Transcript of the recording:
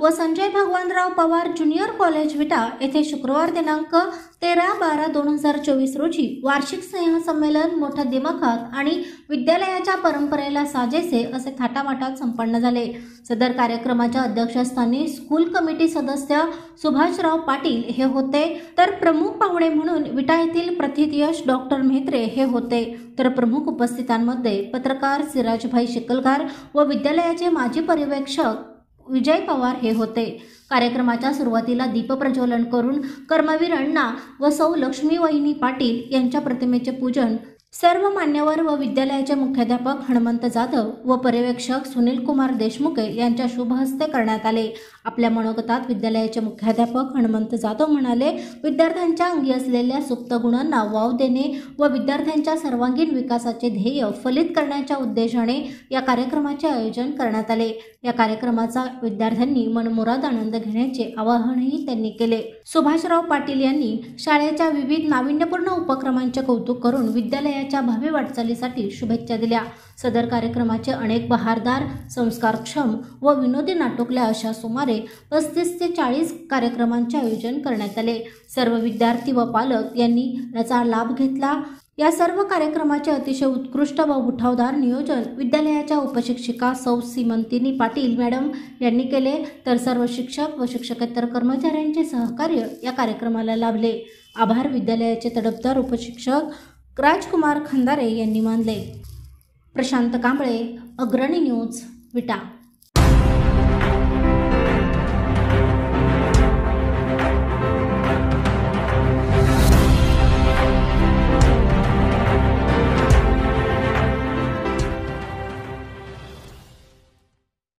व Sanjay Bhagwanrao Pawar junior college विटा येथे शुक्रवार दिनांक 13/12/2024 रोजी वार्षिक स्नेहसंमेलन मोठ्या दिमाखात आणि विद्यालयाच्या परंपरेला साजेसे असे थाटामाटात संपन्न झाले। सदर कार्यक्रमाच्या अध्यक्षस्थानी स्कूल कमिटी सदस्य सुभाषराव पाटील हे होते, तर प्रमुख पाहुणे म्हणून विटा येथील प्रथितयश डॉक्टर म्हेत्रे हे होते। तर प्रमुख उपस्थितांमध्ये पत्रकार सिराजभाई शिकलगार व विद्यालयाचे माजी पर्यवेक्षक विजय पवार हे होते। कार्यक्रमाच्या सुरुवातीला दीपप्रज्वलन करून कर्मवीर अण्णा व सौ लक्ष्मीवहिनी पाटील यांच्या प्रतिमेचे पूजन सर्व मान्यवर व विद्यालयाचे मुख्याध्यापक हनुमंत जाधव व पर्यवेक्षक सुनील कुमार देशमुख यांच्या शुभ हस्ते करण्यात आले। आपल्या मनोगतात विद्यालयाचे मुख्याध्यापक हनुमंत जाधव म्हणाले, विद्यार्थ्यांच्या अंगी असलेल्या सुप्त गुणांना वाव देणे व विद्यार्थ्यांच्या सर्वांगीण विकासाचे ध्येय फलित करण्याच्या उद्देशाने या कार्यक्रमाचे आयोजन करण्यात आले। या कार्यक्रमाचा विद्यार्थ्यांनी मनमुराद आनंद घेण्याचे आवाहनही त्यांनी केले। सुभाषराव पाटील यांनी शाळेच्या विविध नाविन्यपूर्ण उपक्रमांचे कौतुक करून विद्यालयाच्या भावी वाटचालीसाठी शुभेच्छा दिल्या। सदर कार्यक्रमाचे अनेक बहारदार, संस्कारक्षम व विनोदी नाटुकल्या अशा सुमारे 35 ते 40 कार्यक्रमांचे आयोजन करण्यात आले। सर्व विद्यार्थी व पालक यांनी याचा लाभ घेतला। या सर्व कार्यक्रमाचे अतिशय उत्कृष्ट व उठावदार नियोजन विद्यालयाच्या उपशिक्षिका सौ सीमंतिनी पाटील मॅडम यांनी केले, तर सर्व शिक्षक व शिक्षकेतर कर्मचाऱ्यांचे सहकार्य या कार्यक्रमाला लाभले। आभार विद्यालयाचे तडफदार उपशिक्षक राजकुमार खंदारे यांनी मानले। प्रशांत कांबळे, अग्रणी न्यूज, विटा।